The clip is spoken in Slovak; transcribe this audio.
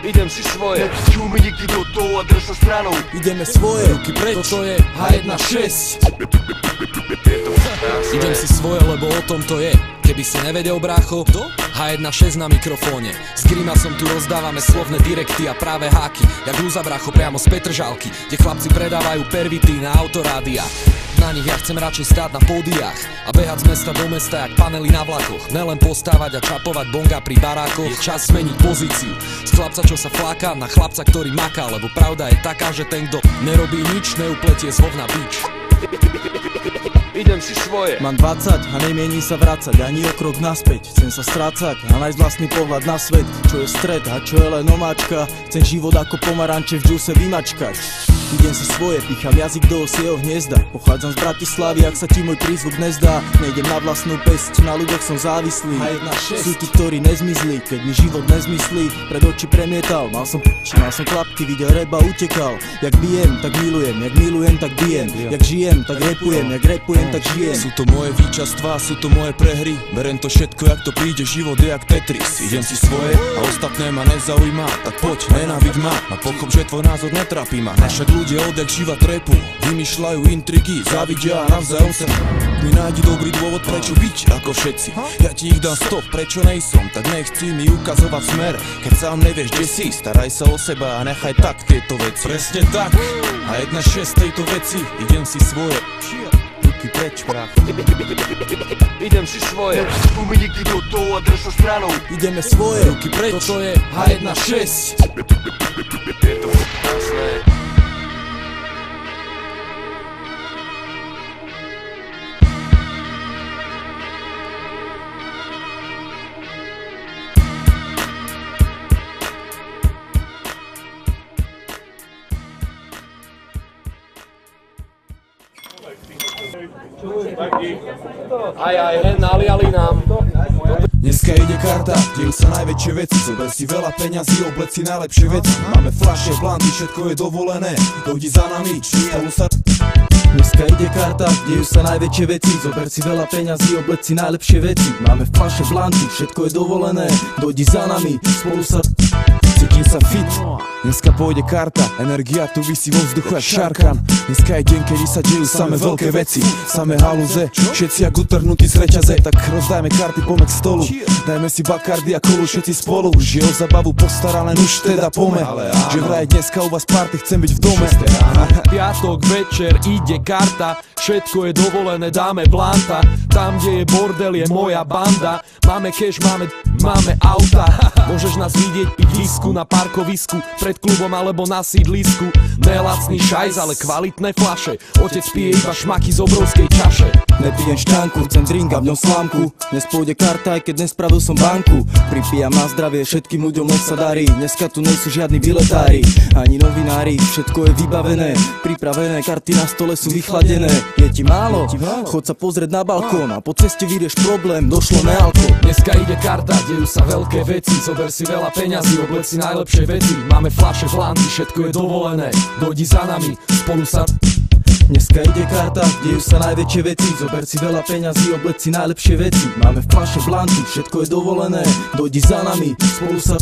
Idem si svoje, čujme nikdy do toho a drž sa stranou. Ideme svoje, ruky preč, toto je H1.6. Idem si svoje, lebo o tom to je. Keby si nevedel, brácho, H1.6 na mikrofóne. S Grimasom tu rozdávame slovné direkty a práve háky. Jak Luza, brácho, priamo z Petržalky, kde chlapci predávajú pervity na autorádia. Na nich ja chcem radšej stáť na pódiách a behať z mesta do mesta jak panely na vlakoch. Nelen postávať a čapovať bonga pri barákoch. Je čas zmeniť pozíciu z chlapca, čo sa fláka, na chlapca, ktorý maká. Lebo pravda je taká, že ten, kto nerobí nič, neupletie z hovna bič. Idem si svoje. Mám 20 a nemienim sa vracať ani o krok naspäť. Chcem sa strácať a nájsť vlastný pohľad na svet. Čo je stred a čo je len omáčka. Chcem život ako pomaranče v džuse vymačkať. Idem si svoje, pícham jazyk do osieho hniezda. Pochádzam z Bratislavy, ak sa ti môj prízvuk nezdá. Nejdem na vlastnú pesť, na ľuďoch som závislý. Sú tí, ktorí nezmizli, keď mi život nezmyslí. Pred oči premietal, mal som klapky, videl reba, utekal. Jak bijem, tak milujem, jak milujem, tak bijem. Jak žijem, tak repujem, jak repujem, tak žijem. Sú to moje víťazstvá, sú to moje prehry. Berem to všetko, jak to príde, život je jak Tetris. Idem si svoje a ostatné ma nezaujíma. Tak poď, nenáviď ma a pochop, že tvoj názor netrápi ma. Ľudia odjak živa trepu, vymýšľajú intrigy, závidia a navzájom sa. Mi nájdi dobrý dôvod, prečo byť ako všetci. Ja ti ich dám stop, prečo nejsom, tak nechci mi ukazovať smer. Keď sám nevieš, kde si, staraj sa o seba a nechaj tak tieto veci. Presne tak, a 1.6 tejto veci, idem si svoje. Ruky preč, brácho. Idem si svoje, čujme nikdy do toho a drž sa stranou. Ideme svoje, ruky preč, toto je H1.6. Je to krásne. Aj, naliali nám. Dneska ide karta, dejú sa najväčšie veci. Zober si veľa peňazí, oblec si najlepšie veci. Máme fľaše, blanty, všetko je dovolené. Dojdi za nami, spolu sa... Dneska ide karta, dejú sa najväčšie veci. Zober si veľa peňazí, oblec si najlepšie veci. Máme fľaše, blanty, všetko je dovolené. Dojdi za nami, spolu sa... Cítim sa fit, dneska pôjde karta. Energia tu visí vo vzduchu jak šarkan. Dneska je deň, kedy sa dejú samé veľké veci, samé halúze, všetci jak utrhnutí z reťaze. Tak rozdajme karty, poďme k stolu, dajme si bakardy a kolu všetci spolu. Už je o zabavu postará, len už teda pome. Že vraj dneska u vás party, chcem byť v dome. Piatok večer ide karta, všetko je dovolené, dáme blanta. Tam, kde je bordel, je moja banda. Máme cash, máme auta. Môžeš nás vidieť piť lísku na parkovisku, pred klubom alebo na sídlisku. Nelacný šajs, ale kvalitné fľaše. Otec pije iba šmaky z obrovskej čaše. Nepijem šťanku, chcem drink a v ňom slámku. Dnes pôjde karta, aj keď nespravil som banku. Pripijam na zdravie, všetkým ľuďom nech sa darí. Dneska tu nejsú žiadni biletári, ani novinári. Všetko je vybavené, pripravené, karty na stole sú vychladené. Je ti málo? Chod sa pozrieť na balkón a po ceste vyrieš problém, došlo nealko. Dneska ide karta, dejú sa veľké veci. Zober si veľa peňazí, oblec si najlepšie veci. Máme fľaše, blanty, všetko je dovolené. Dojdi za nami, spolu sa... Dneska ide karta, dejú sa najväčšie veci. Zober si veľa peňazí, oblec si najlepšie veci. Máme fľaše, blanty, všetko je dovolené. Dojdi za nami, spolu sa...